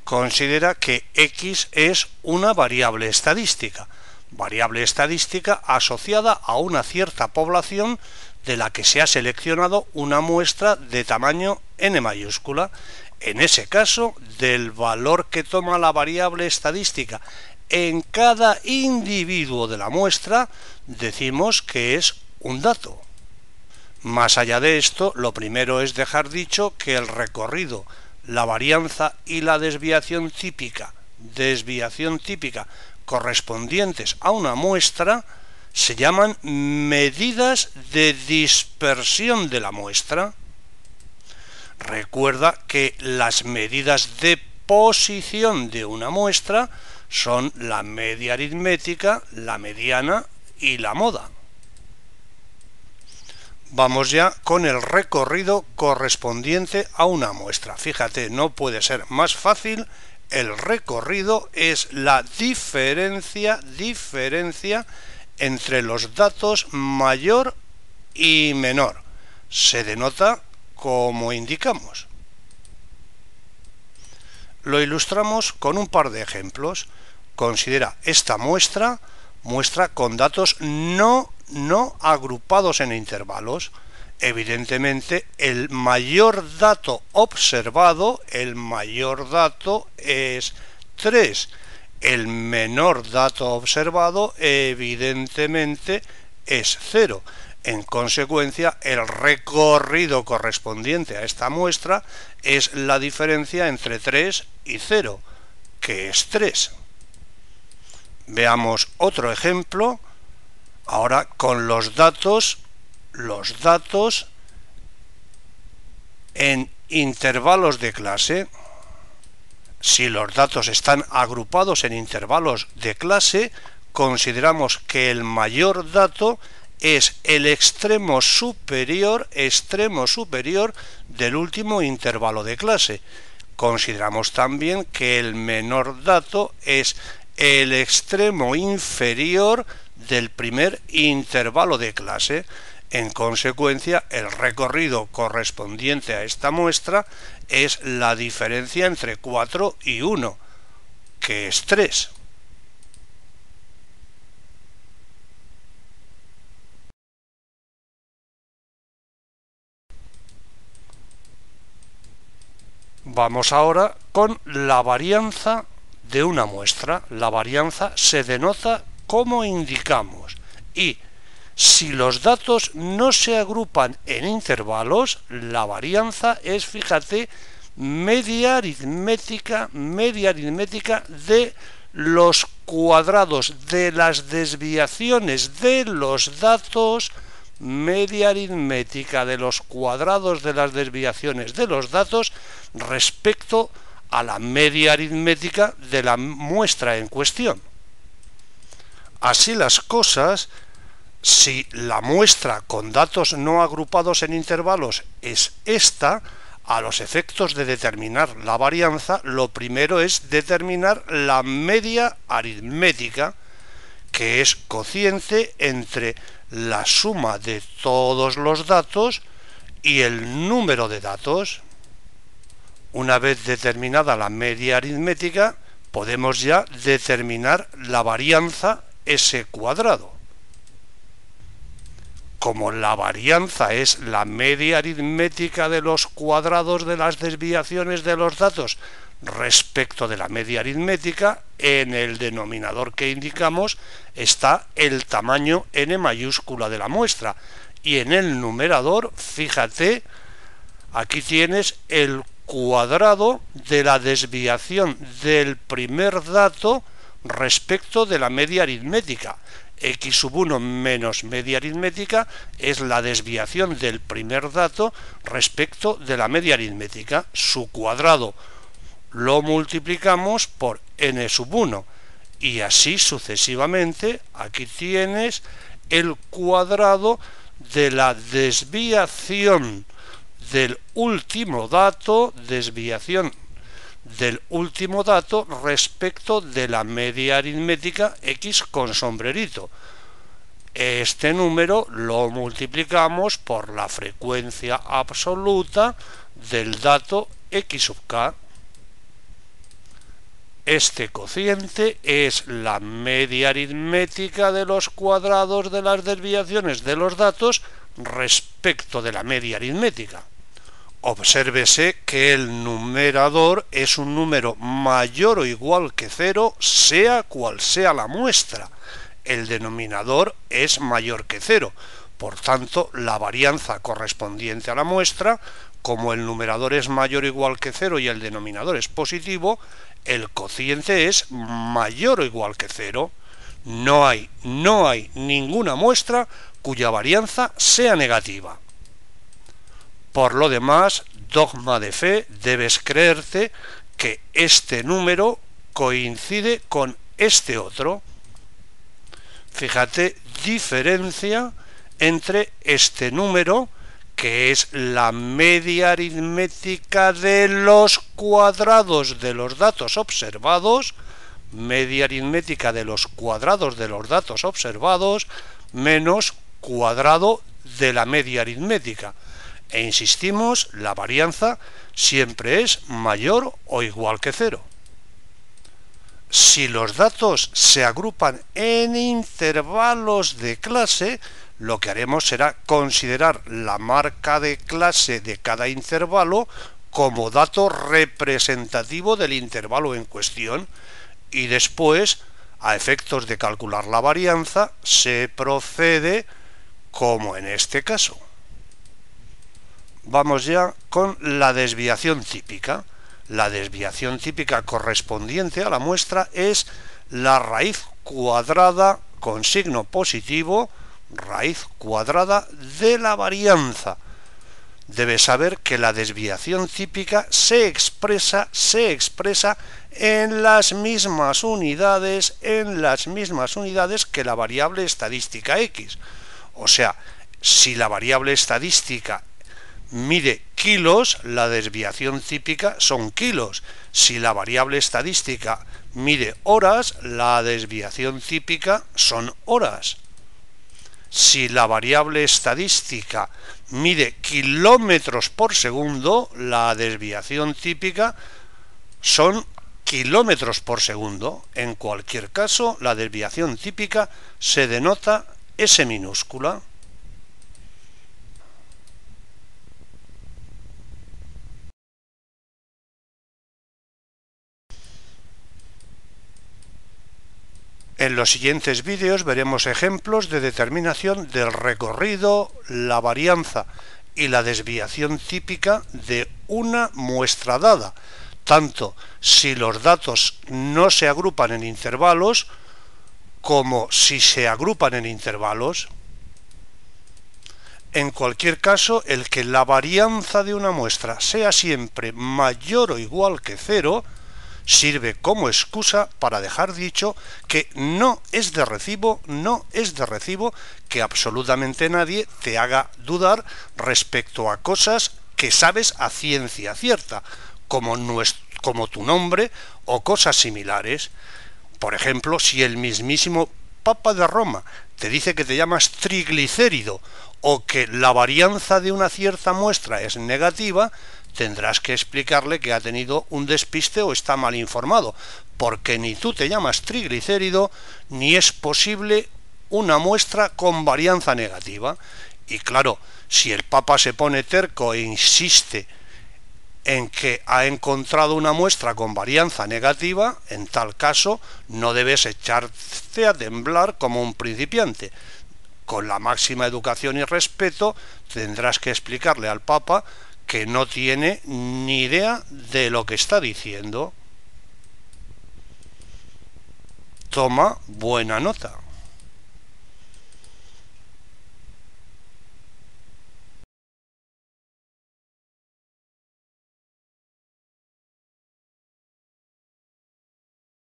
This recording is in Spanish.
considera que X es una variable estadística asociada a una cierta población de la que se ha seleccionado una muestra de tamaño n mayúscula. En ese caso, del valor que toma la variable estadística en cada individuo de la muestra, decimos que es un dato. Más allá de esto, lo primero es dejar dicho que el recorrido, la varianza y la desviación típica correspondientes a una muestra se llaman medidas de dispersión de la muestra. Recuerda que las medidas de posición de una muestra son la media aritmética, la mediana y la moda. Vamos ya con el recorrido correspondiente a una muestra. Fíjate, no puede ser más fácil. El recorrido es la diferencia entre los datos mayor y menor. Se denota como indicamos. Lo ilustramos con un par de ejemplos. Considera esta muestra con datos no agrupados en intervalos. Evidentemente, el mayor dato observado, es 3. El menor dato observado, evidentemente, es 0. En consecuencia, el recorrido correspondiente a esta muestra es la diferencia entre 3 y 0, que es 3. Veamos otro ejemplo. Ahora con los datos en intervalos de clase. Si los datos están agrupados en intervalos de clase, consideramos que el mayor dato es el extremo superior del último intervalo de clase. Consideramos también que el menor dato es el extremo inferior del primer intervalo de clase. En consecuencia, el recorrido correspondiente a esta muestra es la diferencia entre 4 y 1, que es 3. Vamos ahora con la varianza de una muestra. La varianza se denota como indicamos, y si los datos no se agrupan en intervalos, la varianza es, fíjate, media aritmética de los cuadrados de las desviaciones de los datos, media aritmética de los cuadrados de las desviaciones de los datos respecto a la media aritmética de la muestra en cuestión. Así las cosas, si la muestra con datos no agrupados en intervalos es esta, a los efectos de determinar la varianza, lo primero es determinar la media aritmética, que es cociente entre la suma de todos los datos y el número de datos. Una vez determinada la media aritmética, podemos ya determinar la varianza S cuadrado. Como la varianza es la media aritmética de los cuadrados de las desviaciones de los datos respecto de la media aritmética, en el denominador que indicamos está el tamaño n mayúscula de la muestra, y en el numerador, fíjate, aquí tienes el cuadrado de la desviación del primer dato respecto de la media aritmética. X sub 1 menos media aritmética es la desviación del primer dato respecto de la media aritmética. Su cuadrado lo multiplicamos por n sub 1 y así sucesivamente. Aquí tienes el cuadrado de la desviación del último dato, respecto de la media aritmética X con sombrerito. Este número lo multiplicamos por la frecuencia absoluta del dato X sub k. Este cociente es la media aritmética de los cuadrados de las desviaciones de los datos respecto de la media aritmética. Obsérvese que el numerador es un número mayor o igual que 0, sea cual sea la muestra. El denominador es mayor que 0. Por tanto, la varianza correspondiente a la muestra, como el numerador es mayor o igual que 0 y el denominador es positivo, el cociente es mayor o igual que 0. No hay ninguna muestra cuya varianza sea negativa. Por lo demás, dogma de fe, debes creerte que este número coincide con este otro. Fíjate, diferencia entre este número, que es la media aritmética de los cuadrados de los datos observados, media aritmética de los cuadrados de los datos observados, menos cuadrado de la media aritmética. E insistimos, la varianza siempre es mayor o igual que 0. Si los datos se agrupan en intervalos de clase, lo que haremos será considerar la marca de clase de cada intervalo como dato representativo del intervalo en cuestión, y después, a efectos de calcular la varianza, se procede como en este caso. Vamos ya con la desviación típica. La desviación típica correspondiente a la muestra es la raíz cuadrada con signo positivo, raíz cuadrada de la varianza. Debes saber que la desviación típica se expresa en las mismas unidades que la variable estadística x. O sea, si la variable estadística mide kilos, la desviación típica son kilos. Si la variable estadística mide horas, la desviación típica son horas. Si la variable estadística mide kilómetros por segundo, la desviación típica son kilómetros por segundo. En cualquier caso, la desviación típica se denota S minúscula. En los siguientes vídeos veremos ejemplos de determinación del recorrido, la varianza y la desviación típica de una muestra dada, tanto si los datos no se agrupan en intervalos como si se agrupan en intervalos. En cualquier caso, el que la varianza de una muestra sea siempre mayor o igual que 0 sirve como excusa para dejar dicho que no es de recibo que absolutamente nadie te haga dudar respecto a cosas que sabes a ciencia cierta, como tu nombre o cosas similares. Por ejemplo, si el mismísimo Papa de Roma te dice que te llamas triglicérido o que la varianza de una cierta muestra es negativa, tendrás que explicarle que ha tenido un despiste o está mal informado, porque ni tú te llamas triglicérido, ni es posible una muestra con varianza negativa. Y claro, si el Papa se pone terco e insiste en que ha encontrado una muestra con varianza negativa, en tal caso no debes echarte a temblar como un principiante. Con la máxima educación y respeto tendrás que explicarle al Papa que no tiene ni idea de lo que está diciendo. Toma buena nota.